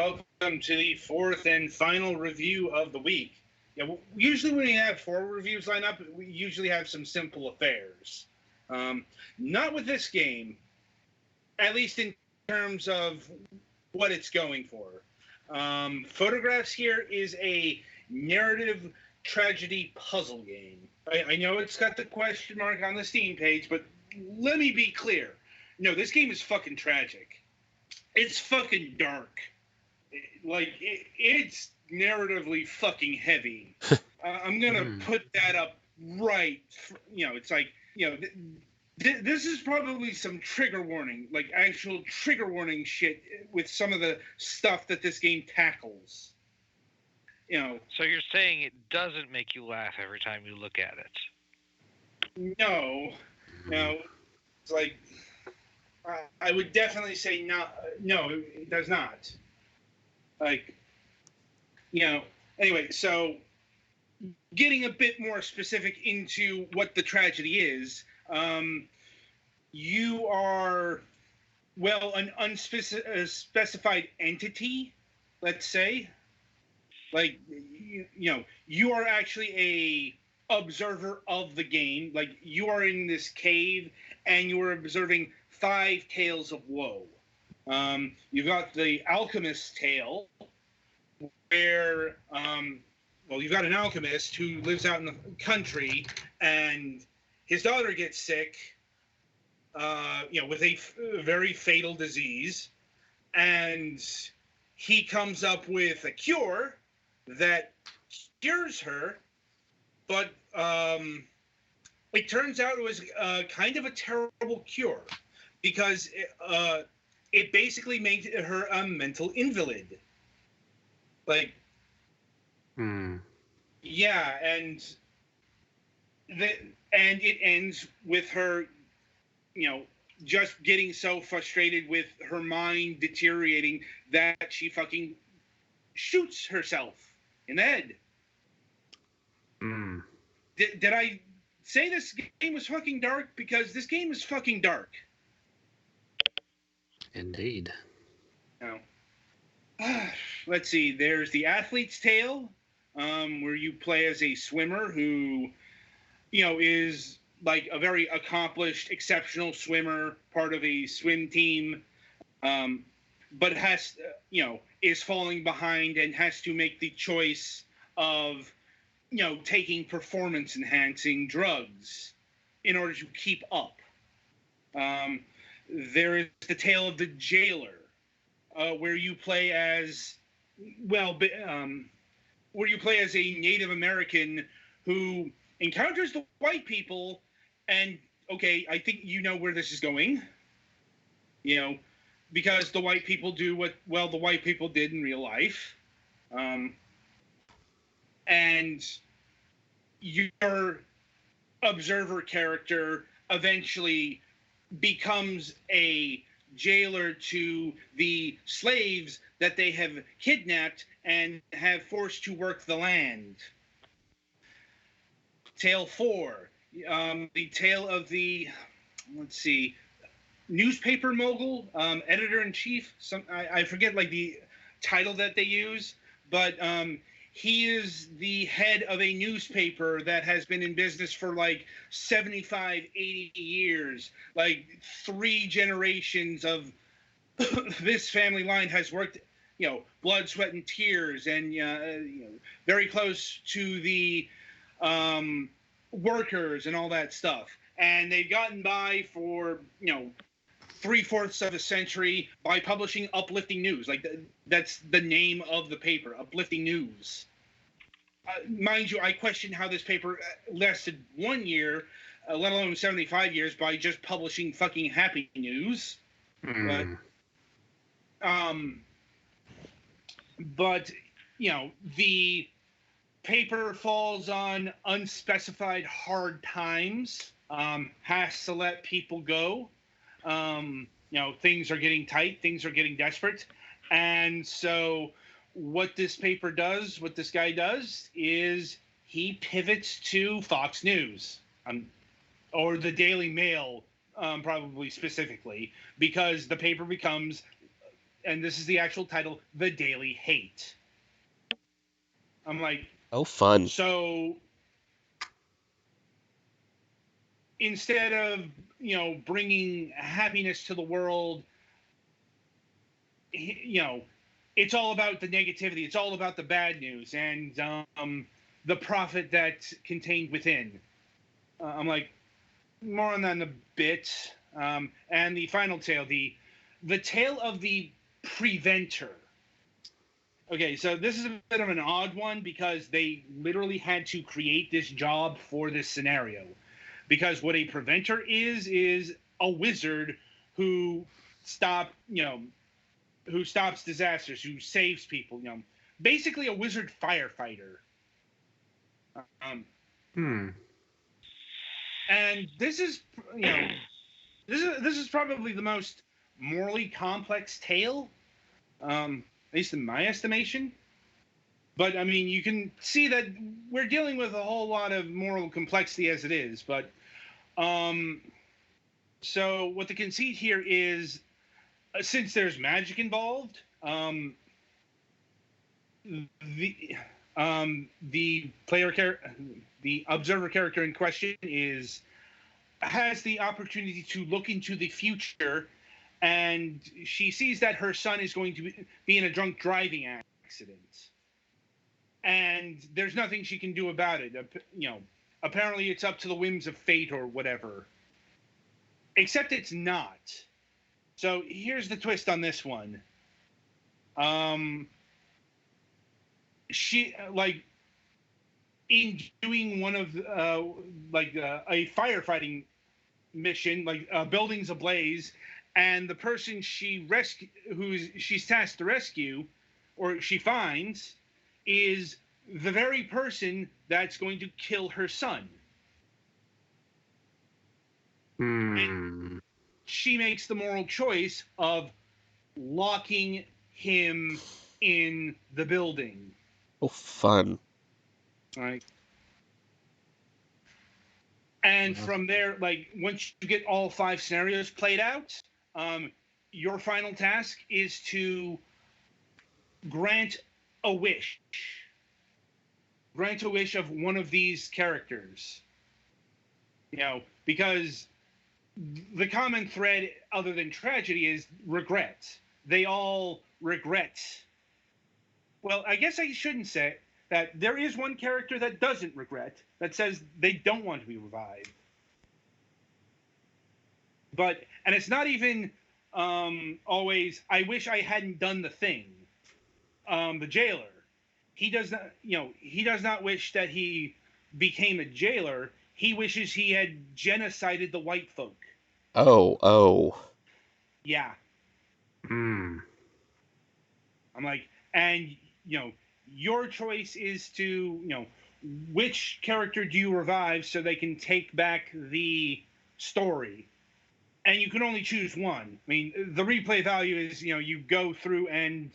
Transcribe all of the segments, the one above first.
welcome to the fourth and final review of the week. Yeah, usually when we have 4 reviews line up, we usually have some simple affairs. Not with this game, at least in terms of what it's going for. Photographs here is a narrative tragedy puzzle game. I know it's got the question mark on the Steam page, but let me be clear. No, this game is fucking tragic. It's fucking dark. It's narratively fucking heavy. I'm gonna put that up right. It's like, this is probably some trigger warning, like actual trigger warning shit with some of the stuff that this game tackles. So you're saying it doesn't make you laugh every time you look at it? No. It's like, I would definitely say no, it does not. Anyway, so getting a bit more specific into what the tragedy is, you are, an unspecified entity, let's say. You are actually a observer of the game. Like, you are in this cave and you are observing 5 tales of woe. You've got the alchemist's tale, where you've got an alchemist who lives out in the country, and his daughter gets sick, with a very fatal disease, and he comes up with a cure that cures her, but it turns out it was kind of a terrible cure, because it basically made her a mental invalid. Yeah, and it ends with her, just getting so frustrated with her mind deteriorating that she fucking shoots herself in the head. Did I say this game was fucking dark? Because this game is fucking dark. Indeed. Let's see. There's the athlete's tale, where you play as a swimmer who, is like a very accomplished, exceptional swimmer, part of a swim team, but has, is falling behind and has to make the choice of, taking performance-enhancing drugs in order to keep up. There is the tale of the jailer, where you play as, a Native American who encounters the white people, and, okay, I think you know where this is going, because the white people do what, the white people did in real life. And your observer character eventually becomes a jailer to the slaves that they have kidnapped and have forced to work the land. Tale 4, the tale of the, newspaper mogul, editor-in-chief. I forget the title that they use, but he is the head of a newspaper that has been in business for 75, 80 years. 3 generations of this family line has worked, blood, sweat, and tears, and very close to the workers and all that stuff. And they've gotten by for 3/4 of a century by publishing uplifting news. That's the name of the paper, Uplifting News. Mind you, I question how this paper lasted 1 year, let alone 75 years, by just publishing fucking happy news. But the paper falls on unspecified hard times, has to let people go. Things are getting tight, things are getting desperate. And so what this guy does is he pivots to Fox News, or the Daily Mail, probably specifically, because the paper becomes and this is the actual title, The Daily Hate. I'm like, oh, fun. so instead of, bringing happiness to the world, it's all about the negativity. It's all about the bad news and the profit that's contained within. I'm like, more on that in a bit. And the final tale, the tale of the preventer. Okay, so this is a bit of an odd one because they literally had to create this job for this scenario. Because what a preventer is a wizard who who stops disasters, who saves people. Basically a wizard firefighter. And this is this is probably the most morally complex tale, at least in my estimation. But I mean, you can see that we're dealing with a whole lot of moral complexity as it is. But so what the conceit here is, since there's magic involved, the the observer character in question has the opportunity to look into the future, and she sees that her son is going to be in a drunk driving accident, and there's nothing she can do about it. Apparently it's up to the whims of fate or whatever. Except it's not. So here's the twist on this one. She in doing one of a firefighting mission, buildings ablaze, and the person she's tasked to rescue, or she finds, is the very person that's going to kill her son. And she makes the moral choice of locking him in the building. Oh, fun. Right. And from there, once you get all 5 scenarios played out, your final task is to grant a wish. Grant a wish of one of these characters. Because the common thread, other than tragedy, is regret. They all regret. Well, I guess I shouldn't say that. There is one character that doesn't regret, that says they don't want to be revived. And it's not even always, I wish I hadn't done the thing. The jailer, he does not wish that he became a jailer. He wishes he had genocided the white folk. Oh. Yeah. I'm like, and your choice is to, which character do you revive so they can take back the story? And you can only choose one. I mean, the replay value is, you go through and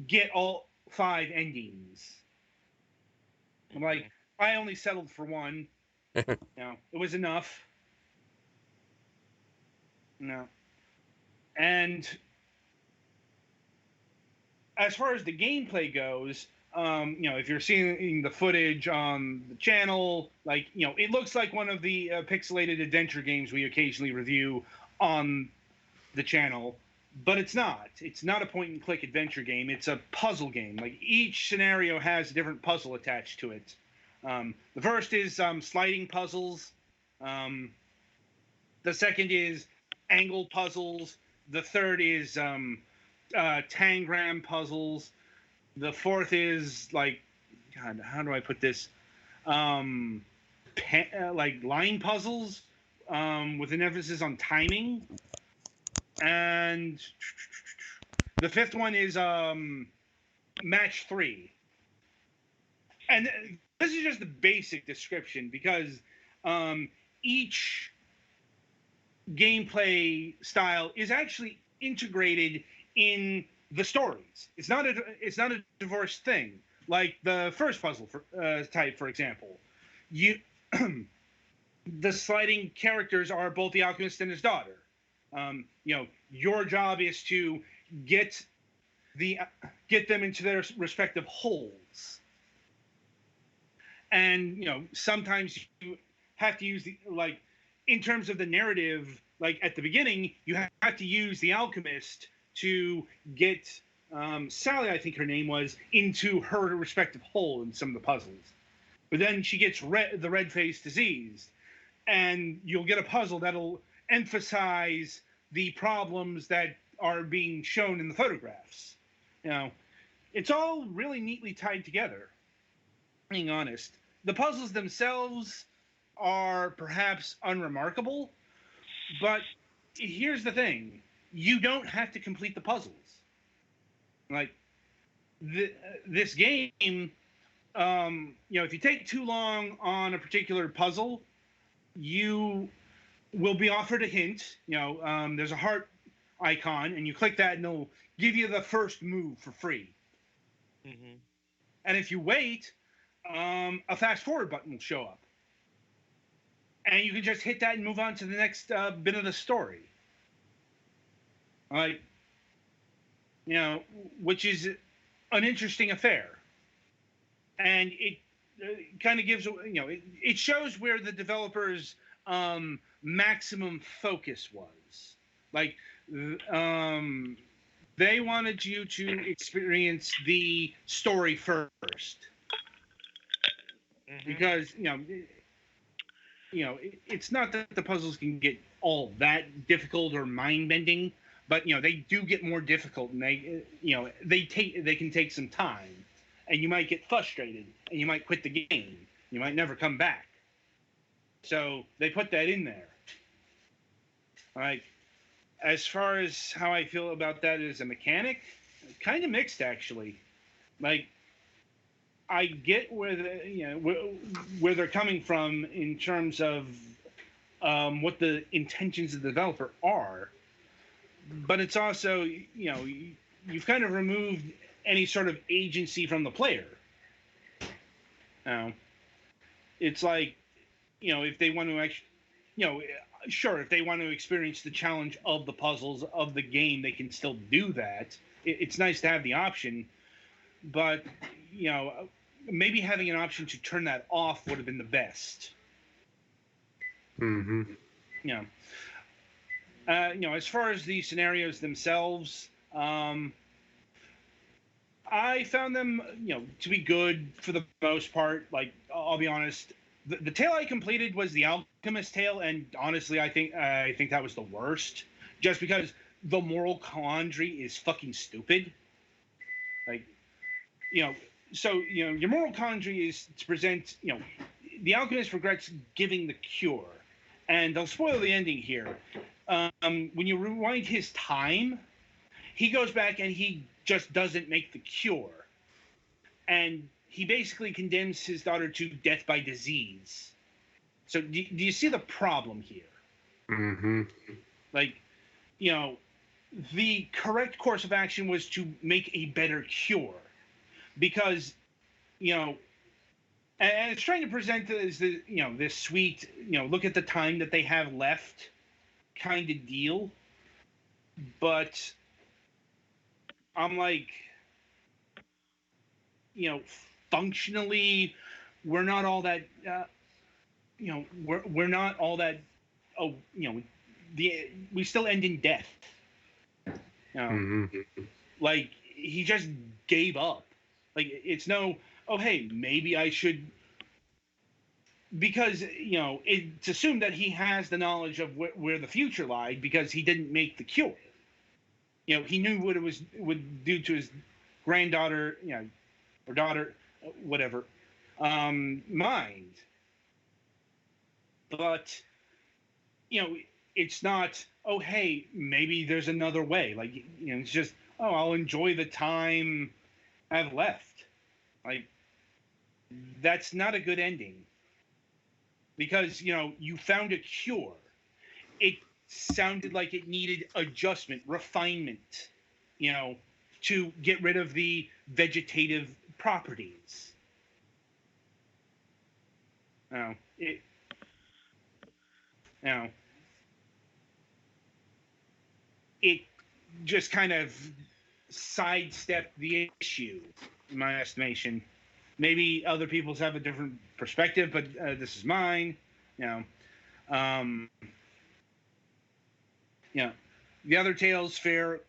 get all 5 endings. I'm like, I only settled for one. It was enough. No. And as far as the gameplay goes, if you're seeing the footage on the channel, it looks like one of the pixelated adventure games we occasionally review on the channel, but it's not. It's not a point-and-click adventure game. It's a puzzle game. Each scenario has a different puzzle attached to it. The first is sliding puzzles. The second is angle puzzles. The third is tangram puzzles. The fourth is God, how do I put this? Line puzzles with an emphasis on timing. And the fifth one is match 3. And this is just the basic description, because each gameplay style is actually integrated in the stories. It's not a divorced thing. Like the first puzzle type, for example, the sliding characters are both the alchemist and his daughter. Your job is to get the get them into their respective holes. And sometimes you have to use the like in terms of the narrative. Like at the beginning, you have to use the alchemist to get Sally, I think her name was, into her respective hole in some of the puzzles. But then she gets the red face disease, and you'll get a puzzle that'll emphasize the problems that are being shown in the photographs. You know, it's all really neatly tied together. Being honest, the puzzles themselves are perhaps unremarkable, but here's the thing: you don't have to complete the puzzles. Like this game, if you take too long on a particular puzzle, you will be offered a hint. There's a heart icon, and you click that, and it'll give you the first move for free. Mm-hmm. And if you wait, a fast forward button will show up, and you can just hit that and move on to the next bit of the story. Like, which is an interesting affair, and it kind of gives it shows where the developers' maximum focus was. Like, they wanted you to experience the story first, because it's not that the puzzles can get all that difficult or mind bending, but they do get more difficult, and they can take some time, and you might get frustrated, and you might quit the game. You might never come back. So they put that in there. Like, as far as how I feel about that as a mechanic, kind of mixed actually. Like, I get where where they're coming from in terms of what the intentions of the developer are, but it's also you've kind of removed any sort of agency from the player. It's like if they want to actually sure, if they want to experience the challenge of the puzzles of the game, they can still do that. It's nice to have the option, but maybe having an option to turn that off would have been the best. Mm-hmm. As far as the scenarios themselves, I found them, to be good for the most part. Like, I'll be honest, the tale I completed was the Alchemist tale, and honestly, I think that was the worst, just because the moral quandary is fucking stupid. Like, so your moral quandary is to present, the Alchemist regrets giving the cure, and they'll spoil the ending here. When you rewind his time, he goes back and he just doesn't make the cure, and he basically condemns his daughter to death by disease. So do you see the problem here? Mm-hmm. Like, the correct course of action was to make a better cure, because and it's trying to present it as this sweet look at the time that they have left kind of deal, but I'm like, functionally, we're not all that we're not all that. Oh, we still end in death. Mm-hmm. Like, he just gave up. Like, it's no, oh hey, maybe I should, because it's assumed that he has the knowledge of where the future lied, because he didn't make the cure. He knew what it would do to his granddaughter, or daughter, whatever, mind. But it's not, oh hey, maybe there's another way. Like, it's just, oh, I'll enjoy the time I've left. Like, that's not a good ending, because you found a cure. It sounded like it needed adjustment, refinement, to get rid of the vegetative properties. It just kind of sidestepped the issue, in my estimation. Maybe other people's have a different perspective, but this is mine. You know, um, you know, the other tales fare,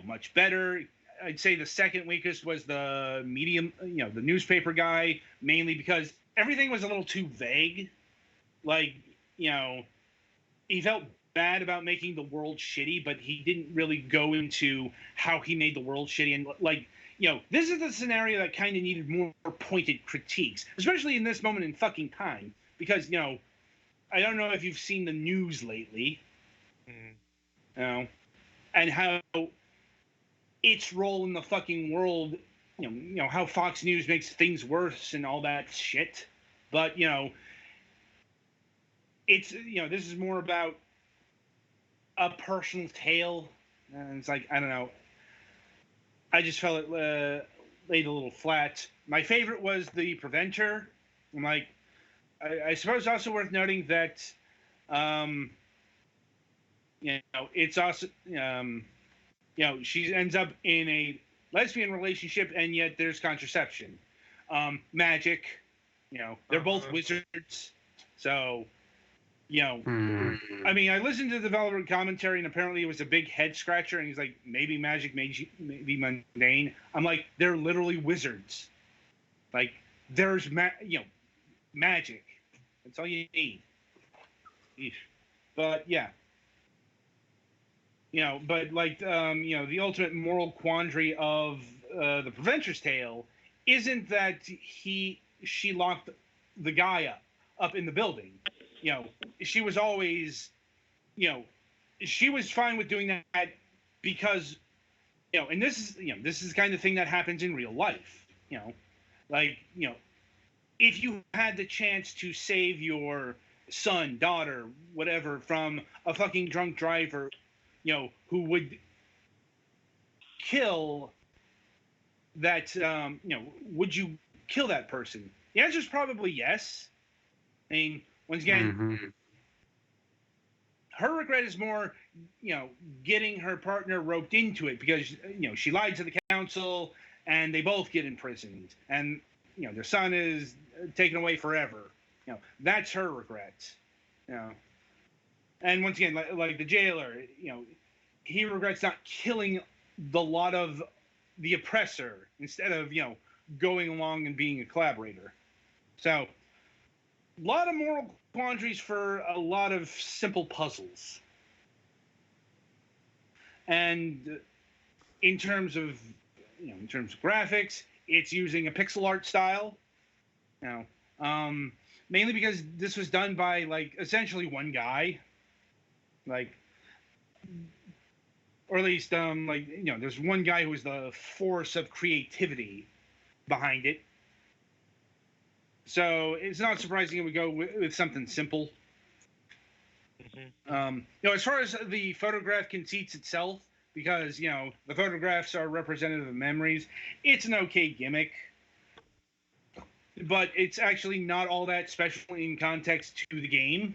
much better. I'd say the second weakest was the medium, the newspaper guy, mainly because everything was a little too vague. Like, you know, he felt bad about making the world shitty, but he didn't really go into how he made the world shitty. And like, this is the scenario that kind of needed more pointed critiques, especially in this moment in fucking time, because I don't know if you've seen the news lately, and how its role in the fucking world, how Fox News makes things worse and all that shit, but it's this is more about a personal tale, and it's like, I don't know. I just felt it laid a little flat. My favorite was the Preventer. I'm like, I suppose also worth noting that, it's also, she ends up in a lesbian relationship, and yet there's contraception, magic. They're both wizards, so. I mean, I listened to the developer commentary, and apparently it was a big head scratcher. And he's like, maybe magic may be mundane. I'm like, they're literally wizards. Like, there's magic. That's all you need. Eesh. But yeah, but like, the ultimate moral quandary of the Preventor's Tale isn't that she locked the guy up in the building. She was always, she was fine with doing that because, and this is the kind of thing that happens in real life. Like, if you had the chance to save your son, daughter, whatever, from a fucking drunk driver, who would kill that, would you kill that person? The answer is probably yes. I mean, once again, her regret is more, getting her partner roped into it because, she lied to the council and they both get imprisoned and, their son is taken away forever. That's her regret. And once again, like the jailer, he regrets not killing the lot of the oppressor instead of, going along and being a collaborator. So, a lot of moral quandaries for a lot of simple puzzles. And in terms of graphics, it's using a pixel art style. Mainly because this was done by like essentially one guy, like, or at least there's one guy who was the force of creativity behind it. So it's not surprising it would go with something simple. As far as the photograph conceits itself, because the photographs are representative of memories, it's an okay gimmick, but it's actually not all that special in context to the game.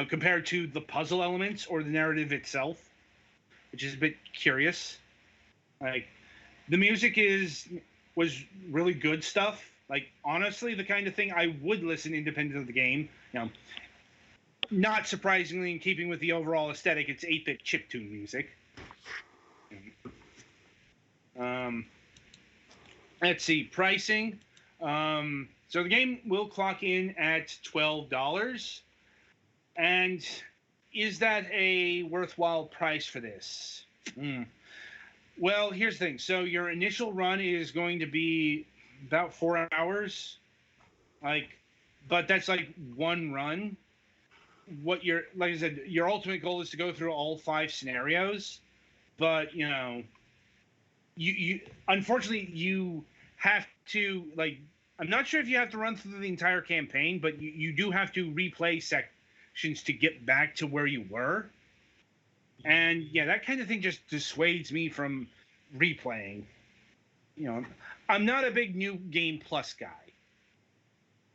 Compared to the puzzle elements or the narrative itself, which is a bit curious. Like, the music was really good stuff. Like, honestly, the kind of thing I would listen independent of the game. Not surprisingly, in keeping with the overall aesthetic, it's 8-bit chiptune music. Let's see, pricing. So the game will clock in at $12. And is that a worthwhile price for this? Well, here's the thing. So your initial run is going to be about 4 hours. But that's like one run. Like I said, your ultimate goal is to go through all 5 scenarios. But, you unfortunately, you have to, like, I'm not sure if you have to run through the entire campaign, but you do have to replay sections to get back to where you were. And yeah, that kind of thing just dissuades me from replaying. I'm not a big new game plus guy.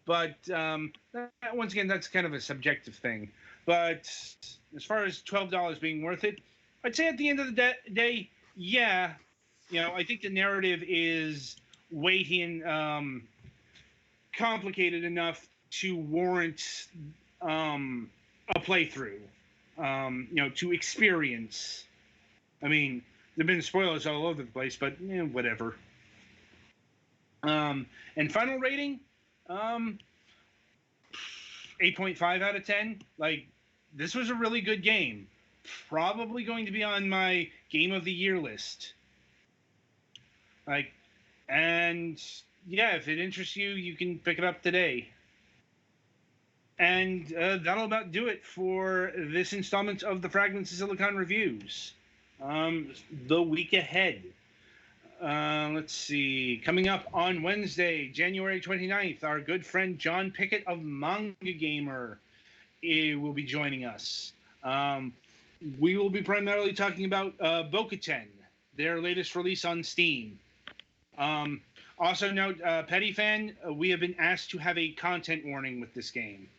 But once again, that's kind of a subjective thing. But as far as $12 being worth it, I'd say at the end of the day, yeah, I think the narrative is weighty and complicated enough to warrant a playthrough. To experience. I mean, there've been spoilers all over the place, but whatever. And final rating, 8.5 out of 10. Like, this was a really good game. Probably going to be on my game of the year list. Like, and yeah, if it interests you, you can pick it up today. And that'll about do it for this installment of the Fragments of Silicon reviews. The week ahead. Let's see. Coming up on Wednesday, January 29th, our good friend John Pickett of Manga Gamer will be joining us. We will be primarily talking about Bo-Katan, their latest release on Steam. Also note, Petty Fan, we have been asked to have a content warning with this game.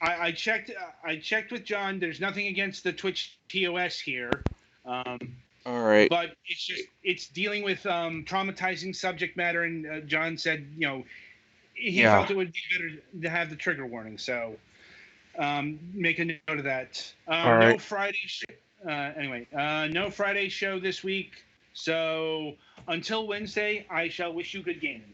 I checked. I checked with John. There's nothing against the Twitch TOS here. All right. But it's dealing with traumatizing subject matter, and John said, he felt it would be better to have the trigger warning. So make a note of that. right. No Friday. No Friday show this week. So until Wednesday, I shall wish you good gaming.